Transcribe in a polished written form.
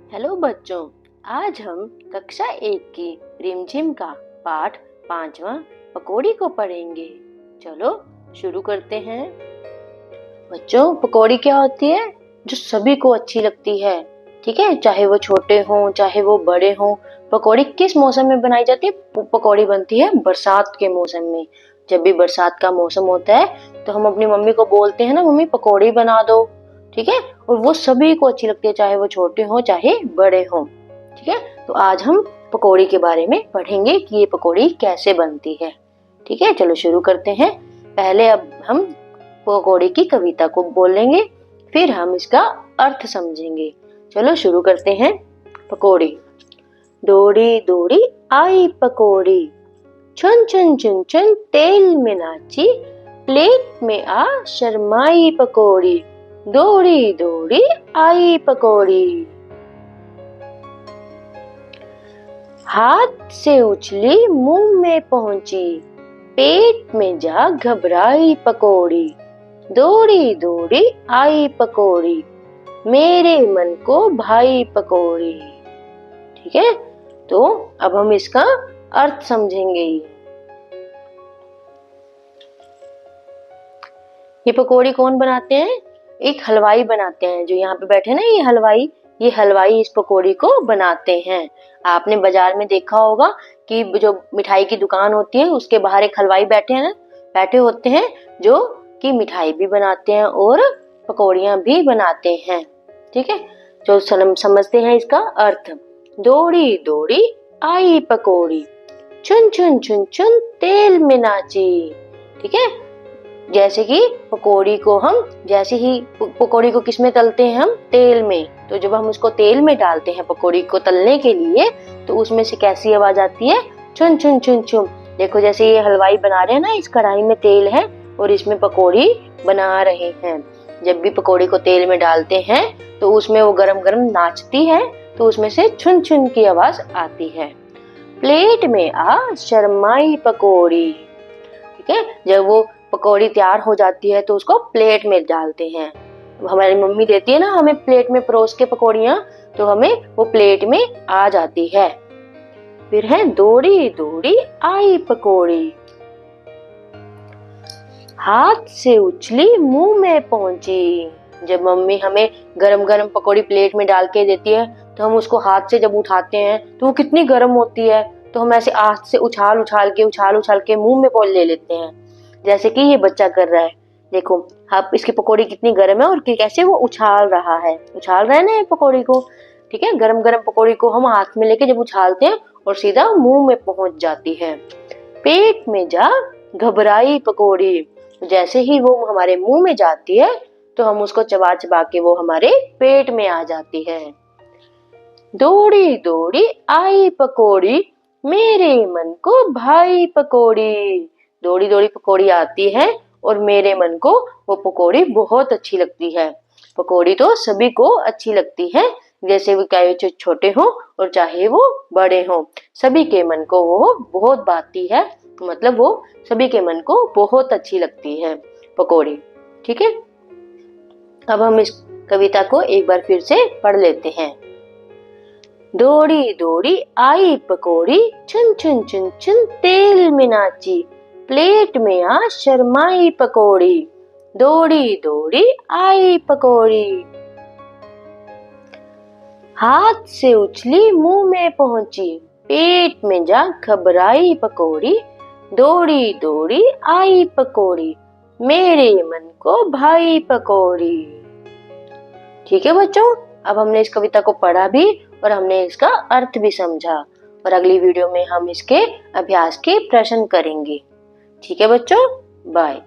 Hello बच्चों, आज हम कक्षा 1 की रिमझिम का पाठ 5वां पकौड़ी को पढ़ेंगे। चलो शुरू करते हैं। बच्चों, पकौड़ी क्या होती है? जो सभी को अच्छी लगती है, ठीक है, चाहे वो छोटे हों चाहे वो बड़े हों। पकौड़ी किस मौसम में बनाई जाती है? पकौड़ी बनती है बरसात के मौसम में। जब भी बरसात का मौसम होता है तो हम अपनी मम्मी को बोलते हैं ना, मम्मी पकौड़ी बना दो, ठीक है। और वो सभी को अच्छी लगती है, चाहे वो छोटे हों चाहे बड़े हों, ठीक है। तो आज हम पकौड़ी के बारे में पढ़ेंगे कि ये पकौड़ी कैसे बनती है, ठीक है। चलो शुरू करते हैं। पहले अब हम पकौड़ी की कविता को बोलेंगे, फिर हम इसका अर्थ समझेंगे। चलो शुरू करते हैं। पकौड़ी। दौड़ी दौड़ी आई पकौड़ी, चुन चुन चुन चुन तेल में नाची, प्लेट में आ शर्माई पकौड़ी, दौड़ी दौड़ी आई पकौड़ी। हाथ से उछली मुंह में पहुंची, पेट में जा घबराई पकौड़ी, दौड़ी दौड़ी आई पकौड़ी, मेरे मन को भाई पकौड़ी। ठीक है, तो अब हम इसका अर्थ समझेंगे। ये पकौड़ी कौन बनाते हैं? एक हलवाई बनाते हैं। जो यहाँ पे बैठे ना, ये हलवाई इस पकौड़ी को बनाते हैं। आपने बाजार में देखा होगा कि जो मिठाई की दुकान होती है उसके बाहर एक हलवाई बैठे होते हैं, जो कि मिठाई भी बनाते हैं और पकौड़ियां भी बनाते हैं, ठीक है। जो समझते हैं इसका अर्थ। दौड़ी दौड़ी आई पकौड़ी, चुन चुन चुन चुन तेल में नाची, ठीक है। जैसे कि पकौड़ी को किसमें तलते हैं हम? तेल में। तो जब हम उसको तेल में डालते हैं पकौड़ी को तलने के लिए, तो उसमें से कैसी आवाज आती है? चुन चुन चुन चुन। देखो, जैसे ये हलवाई बना रहे हैं ना, इस कढ़ाई में तेल है और इसमें पकौड़ी बना रहे हैं। जब भी पकौड़ी को तेल में डालते हैं तो उसमें वो गरम गरम नाचती है, तो उसमें से छुन छुन की आवाज आती है। प्लेट में आ शर्माई पकौड़ी, ठीक है। जब वो पकौड़ी तैयार हो जाती है तो उसको प्लेट में डालते हैं। हमारी मम्मी देती है ना हमें प्लेट में परोस के पकौड़ियां, तो हमें वो प्लेट में आ जाती है। फिर है दौड़ी दौड़ी आई पकौड़ी, हाथ से उछली मुंह में पहुंची। जब मम्मी हमें गरम गरम पकौड़ी प्लेट में डाल के देती है तो हम उसको हाथ से जब उठाते हैं तो वो कितनी गरम होती है, तो हम ऐसे हाथ से उछाल उछाल के मुंह में ले लेते हैं, जैसे कि ये बच्चा कर रहा है। देखो, आप इसकी पकौड़ी कितनी गर्म है और कैसे वो उछाल रहा है ना ये पकौड़ी को, ठीक है। गरम गरम पकौड़ी को हम हाथ में लेके जब उछालते हैं और सीधा मुंह में पहुंच जाती है। पेट में जा घबराई पकौड़ी, जैसे ही वो हमारे मुंह में जाती है तो हम उसको चबा चबा के वो हमारे पेट में आ जाती है। दौड़ी दौड़ी आई पकौड़ी, मेरे मन को भाई पकौड़ी। दौड़ी दौड़ी पकौड़ी आती है और मेरे मन को वो पकौड़ी बहुत अच्छी लगती है। पकौड़ी तो सभी को अच्छी लगती है, जैसे वो चाहे छोटे हों और चाहे वो बड़े हों, सभी के मन को वो बहुत भाती है। मतलब वो सभी के मन को बहुत अच्छी लगती है पकौड़ी, ठीक है। अब हम इस कविता को एक बार फिर से पढ़ लेते हैं। दौड़ी दौड़ी आई पकौड़ी, चुन चुन चुन चुन तेल में नाची, प्लेट में आ शर्माई पकौड़ी, दौड़ी दौड़ी आई पकौड़ी। हाथ से उछली मुंह में पहुंची, पेट में जा घबराई पकौड़ी, दौड़ी दौड़ी आई पकौड़ी, मेरे मन को भाई पकौड़ी। ठीक है बच्चों, अब हमने इस कविता को पढ़ा भी और हमने इसका अर्थ भी समझा, और अगली वीडियो में हम इसके अभ्यास के प्रश्न करेंगे। ठीक है बच्चों, बाय।